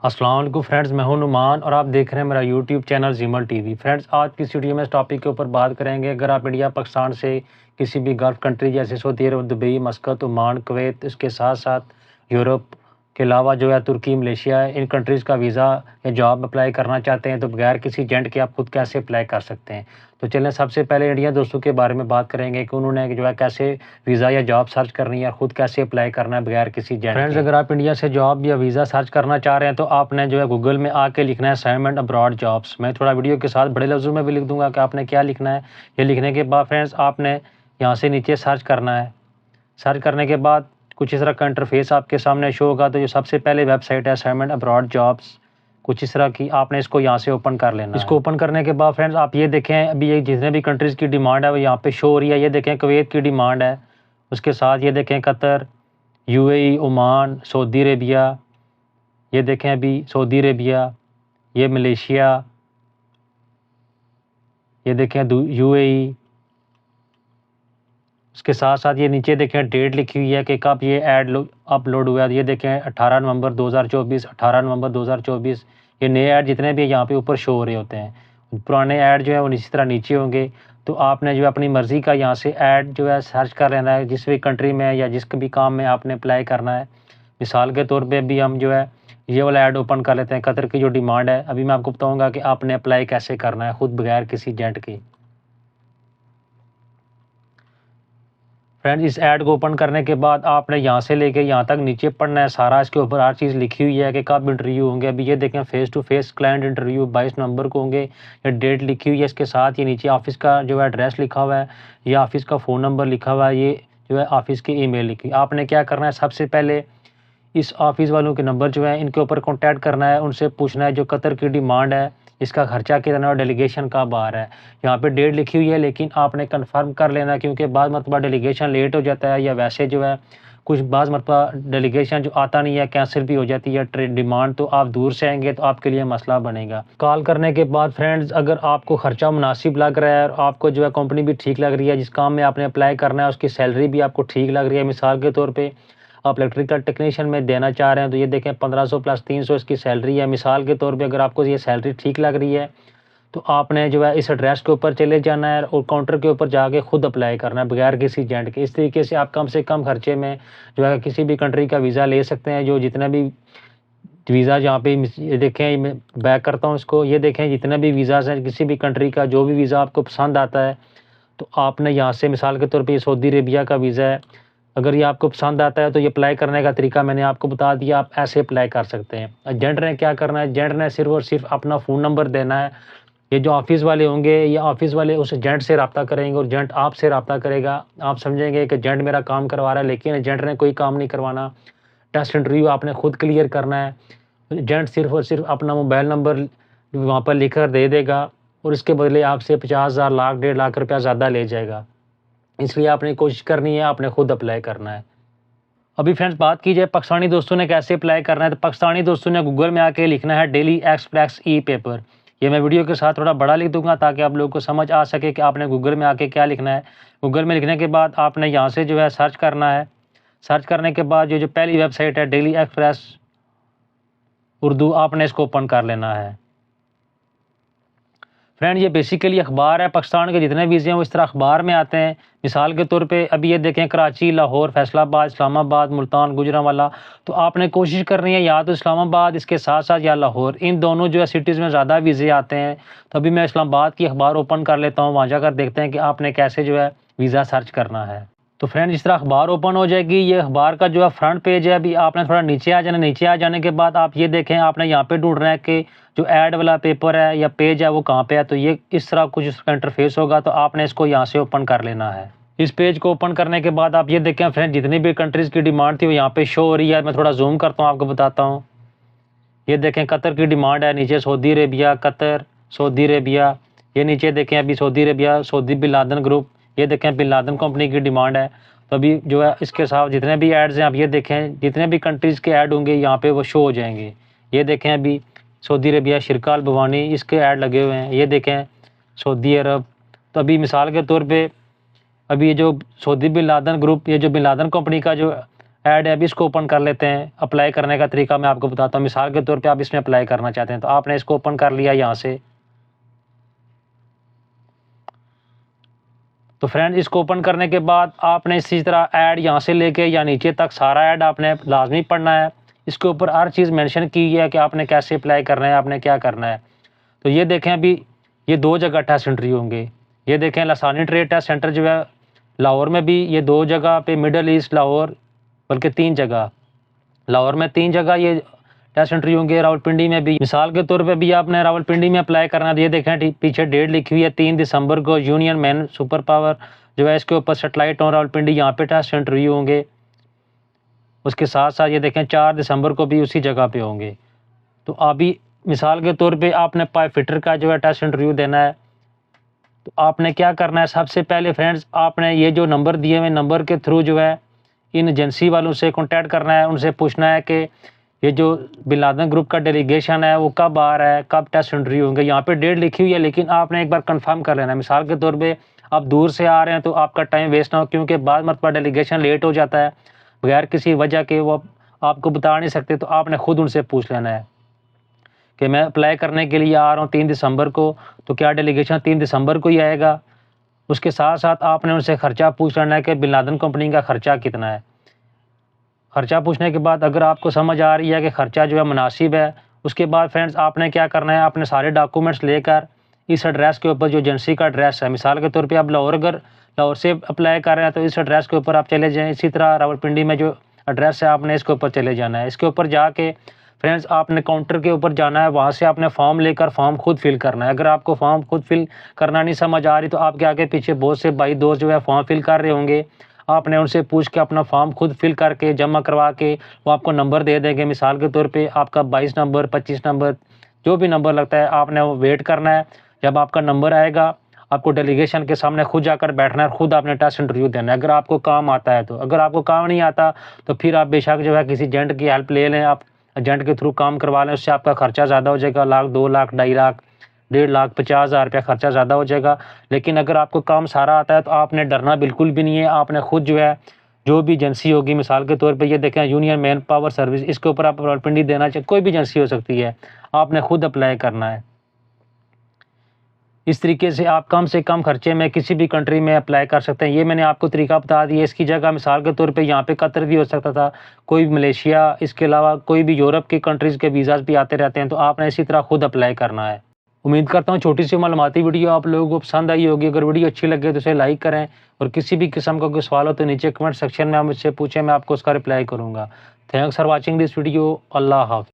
अस्सलाम वालेकुम फ्रेंड्स, मैं हूं नुमान और आप देख रहे हैं मेरा यूट्यूब चैनल जीमल टीवी। फ्रेंड्स, आज की इस वीडियो में इस टॉपिक के ऊपर बात करेंगे। अगर आप इंडिया पाकिस्तान से किसी भी गल्फ़ कंट्री जैसे सऊदी अरब, दुबई, मस्कत, ओमान, कुवैत, इसके साथ साथ यूरोप के अलावा जो है तुर्की, मलेशिया, इन कंट्रीज़ का वीज़ा या जॉब अप्लाई करना चाहते हैं तो बगैर किसी एजेंट के आप खुद कैसे अप्लाई कर सकते हैं। तो चलें सबसे पहले इंडियन दोस्तों के बारे में बात करेंगे कि उन्होंने जो है कैसे वीज़ा या जॉब सर्च करनी है, खुद कैसे अप्लाई करना है बगैर किसी एजेंट के। फ्रेंड्स, अगर आप इंडिया से जॉब या वीज़ा सर्च करना चाह रहे हैं तो आपने जो है गूगल में आके लिखना है असाइनमेंट अब्रॉड जॉब्स। मैं थोड़ा वीडियो के साथ बड़े लफ्ज़ों में भी लिख दूंगा कि आपने क्या लिखना है। ये लिखने के बाद फ्रेंड्स आपने यहाँ से नीचे सर्च करना है। सर्च करने के बाद कुछ इस तरह का इंटरफेस आपके सामने शो होगा। तो जो सबसे पहले वेबसाइट है असाइनमेंट अब्रॉड जॉब्स, कुछ इस तरह की, आपने इसको यहाँ से ओपन कर लेना है। इसको ओपन करने के बाद फ्रेंड्स आप ये देखें, अभी ये जितने भी कंट्रीज़ की डिमांड है वो यहाँ पे शो हो रही है। ये देखें कुवैत की डिमांड है, उसके साथ ये देखें Qatar, UAE, Oman, Saudi Arabia, ये देखें अभी सऊदी अरेबिया, ये मलेशिया, ये देखें यूएई। उसके साथ साथ ये नीचे देखें डेट लिखी हुई है कि कब ये ऐड अपलोड हुआ है। ये देखें 18 नवंबर 2024, 18 नवंबर 2024। ये नए ऐड जितने भी यहाँ पे ऊपर शो हो रहे होते हैं। पुराने ऐड जो है वो इसी तरह नीचे होंगे। तो आपने जो है अपनी मर्ज़ी का यहाँ से ऐड जो है सर्च कर लेना है, जिस भी कंट्री में या जिस भी काम में आपने अप्लाई करना है। मिसाल के तौर पर भी हम जो है ये वाला ऐड ओपन कर लेते हैं। कतर की जो डिमांड है, अभी मैं आपको बताऊँगा कि आपने अप्लाई कैसे करना है खुद बगैर किसी एजेंट के। फ्रेंड्स, इस ऐड को ओपन करने के बाद आपने यहाँ से लेके यहाँ तक नीचे पढ़ना है सारा। इसके ऊपर हर चीज़ लिखी हुई है कि कब इंटरव्यू होंगे। अभी ये देखें face to face client interview 22 नवंबर को होंगे। ये डेट लिखी हुई है। इसके साथ ये नीचे ऑफिस का जो है एड्रेस लिखा हुआ है, ये ऑफिस का फ़ोन नंबर लिखा हुआ है, ये जो है ऑफिस की ईमेल लिखी। आपने क्या करना है, सबसे पहले इस ऑफिस वालों के नंबर जो है इनके ऊपर कॉन्टैक्ट करना है। उनसे पूछना है जो कतर की डिमांड है इसका खर्चा कितना और डेलीगेशन कब आ रहा है। यहाँ पे डेट लिखी हुई है, लेकिन आपने कंफर्म कर लेना, क्योंकि बाद मरतबा डेलीगेशन लेट हो जाता है या वैसे जो है कुछ बाद मरतबा डेलीगेशन जो आता नहीं है कैंसिल भी हो जाती है डिमांड। तो आप दूर से आएंगे तो आपके लिए मसला बनेगा। कॉल करने के बाद फ्रेंड्स, अगर आपको खर्चा मुनासिब लग रहा है और आपको जो है कंपनी भी ठीक लग रही है, जिस काम में आपने अप्लाई करना है उसकी सैलरी भी आपको ठीक लग रही है, मिसाल के तौर पर आप इलेक्ट्रिकल टेक्नीशियन में देना चाह रहे हैं तो ये देखें 1500 प्लस 300 इसकी सैलरी है। मिसाल के तौर पे अगर आपको ये सैलरी ठीक लग रही है तो आपने जो है इस एड्रेस के ऊपर चले जाना है और काउंटर के ऊपर जाके खुद अप्लाई करना है बगैर किसी एजेंट के। इस तरीके से आप कम से कम खर्चे में जो है किसी भी कंट्री का वीज़ा ले सकते हैं। जो जितना भी वीज़ा यहाँ पे ये देखें, मैं बैक करता हूँ इसको, ये देखें जितने भी वीज़ाज़ हैं किसी भी कंट्री का, जो भी वीज़ा आपको पसंद आता है तो आपने यहाँ से, मिसाल के तौर पर सऊदी अरेबिया का वीज़ा है, अगर ये आपको पसंद आता है तो ये अप्लाई करने का तरीका मैंने आपको बता दिया, आप ऐसे अप्लाई कर सकते हैं। एजेंट ने क्या करना है, एजेंट ने सिर्फ और सिर्फ अपना फ़ोन नंबर देना है। ये जो ऑफिस वाले होंगे, ये ऑफिस वाले उस एजेंट से रब्ता करेंगे और एजेंट आपसे रब्ता करेगा। आप समझेंगे कि एजेंट मेरा काम करवा रहा है, लेकिन एजेंट ने कोई काम नहीं करवाना। टेस्ट इंटरव्यू आपने खुद क्लियर करना है। एजेंट सिर्फ और सिर्फ अपना मोबाइल नंबर वहाँ पर लिख कर दे देगा और इसके बदले आपसे 50,000, लाख, 1.5 लाख रुपया ज़्यादा ले जाएगा। इसलिए आपने कोशिश करनी है, आपने खुद अप्लाई करना है। अभी फ्रेंड्स बात की जाए पाकिस्तानी दोस्तों ने कैसे अप्लाई करना है, तो पाकिस्तानी दोस्तों ने गूगल में आके लिखना है डेली एक्सप्रेस ई पेपर। ये मैं वीडियो के साथ थोड़ा बड़ा लिख दूंगा ताकि आप लोगों को समझ आ सके कि आपने गूगल में आके क्या लिखना है। गूगल में लिखने के बाद आपने यहाँ से जो है सर्च करना है। सर्च करने के बाद जो पहली वेबसाइट है डेली एक्सप्रेस उर्दू, आपने इसको ओपन कर लेना है। फ्रेंड, ये बेसिकली अखबार है। पाकिस्तान के जितने वीज़े हैं वो इस तरह अखबार में आते हैं। मिसाल के तौर पे अभी ये देखें कराची, लाहौर, फैसलाबाद, इस्लामाबाद, मुल्तान, गुजरांवाला। तो आपने कोशिश करनी है या तो इस्लामाबाद, इसके साथ साथ या लाहौर, इन दोनों जो है सिटीज़ में ज़्यादा वीज़े आते हैं। तो अभी मैं इस्लामाबाद की अखबार ओपन कर लेता हूँ, वहाँ जाकर देखते हैं कि आपने कैसे जो है वीज़ा सर्च करना है। तो फ्रेंड, इस तरह अखबार ओपन हो जाएगी। ये अखबार का जो है फ्रंट पेज है। अभी आपने थोड़ा नीचे आ जाना। नीचे आ जाने के बाद आप ये देखें, आपने यहाँ पे ढूंढना है कि जो ऐड वाला पेपर है या पेज है वो कहाँ पे है। तो ये इस तरह कुछ इसका इंटरफेस होगा, तो आपने इसको यहाँ से ओपन कर लेना है। इस पेज को ओपन करने के बाद आप ये देखें फ्रेंड, जितनी भी कंट्रीज़ की डिमांड थी वो यहाँ पे शो हो रही है। मैं थोड़ा जूम करता हूँ, आपको बताता हूँ। ये देखें कतर की डिमांड है, नीचे Saudi Arabia, Qatar, Saudi Arabia. ये नीचे देखें अभी Saudi Arabia, Saudi Bin Laden group. ये देखें बिन लादेन कंपनी की डिमांड है। तो अभी जो है इसके साथ जितने भी एड्स हैं, आप ये देखें जितने भी कंट्रीज़ के ऐड होंगे यहाँ पे वो शो हो जाएंगे। ये देखें अभी सऊदी अरेबिया, शिरका अल बवानी, इसके ऐड लगे हुए हैं। ये देखें सऊदी अरब। तो अभी मिसाल के तौर पे अभी ये जो सऊदी बिन लादेन ग्रुप, ये जो बिन लादेन कंपनी का जो ऐड है, अभी इसको ओपन कर लेते हैं। अप्लाई करने का तरीका मैं आपको बताता हूँ। मिसाल के तौर पे आप इसमें अप्लाई करना चाहते हैं तो आपने इसको ओपन कर लिया यहाँ से। तो फ्रेंड्स, इसको ओपन करने के बाद आपने इसी तरह ऐड यहाँ से लेके या नीचे तक सारा ऐड आपने लाजमी पढ़ना है। इसके ऊपर हर चीज़ मेंशन की है कि आपने कैसे अप्लाई करना है, आपने क्या करना है। तो ये देखें, अभी ये 2 जगह टेस्ट इंटरव्यू होंगे। ये देखें, लासानी ट्रेड टेस्ट सेंटर जो है लाहौर में भी ये 2 जगह पे, मिडल ईस्ट लाहौर, बल्कि 3 जगह, लाहौर में 3 जगह ये टेस्ट इंटरव्यू होंगे। रावलपिंडी में भी, मिसाल के तौर पे भी आपने रावलपिंडी में अप्लाई करना है। ये देखें, पीछे डेट लिखी हुई है 3 दिसंबर को यूनियन मैन सुपर पावर जो है इसके ऊपर सेटेलाइट ऑन रावलपिंडी, यहाँ पे टेस्ट इंटरव्यू होंगे। उसके साथ साथ ये देखें 4 दिसंबर को भी उसी जगह पे होंगे। तो अभी मिसाल के तौर पे आपने पाइप फिटर का जो है टेस्ट इंटरव्यू देना है। तो आपने क्या करना है, सबसे पहले फ्रेंड्स आपने ये जो नंबर दिए हुए नंबर के थ्रू जो है इन एजेंसी वालों से कॉन्टैक्ट करना है। उनसे पूछना है कि ये जो बिन लादेन ग्रुप का डेलीगेशन है वो कब आ रहा है, कब टेस्ट इंटरव्यू होंगे। यहाँ पे डेट लिखी हुई है, लेकिन आपने एक बार कंफर्म कर लेना है। मिसाल के तौर पे आप दूर से आ रहे हैं तो आपका टाइम वेस्ट ना हो, क्योंकि बाद मरतबा डेलीगेशन लेट हो जाता है बगैर किसी वजह के, वो आपको बता नहीं सकते। तो आपने ख़ुद उनसे पूछ लेना है कि मैं अप्लाई करने के लिए आ रहा हूँ 3 दिसंबर को, तो क्या डेलीगेशन 3 दिसंबर को ही आएगा। उसके साथ साथ आपने उनसे ख़र्चा पूछ लेना है कि बिन लादेन कंपनी का ख़र्चा कितना है। ख़र्चा पूछने के बाद अगर आपको समझ आ रही है कि ख़र्चा जो है मुनासिब है, उसके बाद फ्रेंड्स आपने क्या करना है, आपने सारे डॉक्यूमेंट्स लेकर इस एड्रेस के ऊपर जो एजेंसी का एड्रेस है, मिसाल के तौर पे आप लाहौर, अगर लाहौर से अप्लाई कर रहे हैं तो इस एड्रेस के ऊपर आप चले जाएँ। इसी तरह रावलपिंडी में जो एड्रेस है आपने इसके ऊपर चले जाना है। इसके ऊपर जाके फ्रेंड्स आपने काउंटर के ऊपर जाना है, वहाँ से आपने फॉर्म लेकर फॉर्म खुद फिल करना है। अगर आपको फॉर्म खुद फिल करना नहीं समझ आ रही तो आपके आगे पीछे बहुत से भाई दोस्त जो है फॉर्म फिल कर रहे होंगे, आपने उनसे पूछ के अपना फॉर्म खुद फिल करके जमा करवा के वो आपको नंबर दे देंगे। मिसाल के तौर पे आपका 22 नंबर, 25 नंबर, जो भी नंबर लगता है आपने वो वेट करना है। जब आपका नंबर आएगा आपको डेलीगेशन के सामने खुद जाकर बैठना है, खुद आपने टेस्ट इंटरव्यू देना है, अगर आपको काम आता है तो। अगर आपको काम नहीं आता तो फिर आप बेशक जो है किसी एजेंट की हेल्प ले लें, आप एजेंट के थ्रू काम करवा लें। उससे आपका खर्चा ज़्यादा हो जाएगा, 1 लाख, 2 लाख, 2.5 लाख, 1.5 लाख, 50,000 रुपया खर्चा ज़्यादा हो जाएगा। लेकिन अगर आपको काम सारा आता है तो आपने डरना बिल्कुल भी नहीं है। आपने खुद जो है जो भी एजेंसी होगी, मिसाल के तौर पे ये देखें यूनियन मैन पावर सर्विस, इसके ऊपर आप रावलपिंडी देना चाहिए, कोई भी एजेंसी हो सकती है, आपने खुद अप्लाई करना है। इस तरीके से आप कम से कम खर्चे में किसी भी कंट्री में अप्लाई कर सकते हैं। ये मैंने आपको तरीका बता दिया। इसकी जगह मिसाल के तौर पे यहाँ पे कतर भी हो सकता था, कोई मलेशिया, इसके अलावा कोई भी यूरोप की कंट्रीज़ के वीज़ाज़ भी आते रहते हैं। तो आपने इसी तरह खुद अप्लाई करना है। उम्मीद करता हूँ छोटी सी मालूमाती वीडियो आप लोगों को पसंद आई होगी। अगर वीडियो अच्छी लगे तो इसे लाइक करें, और किसी भी किस्म का कोई सवाल हो तो नीचे कमेंट सेक्शन में आप मुझसे पूछें, मैं आपको उसका रिप्लाई करूँगा। Thanks for watching this video. Allah हाफ़िज़।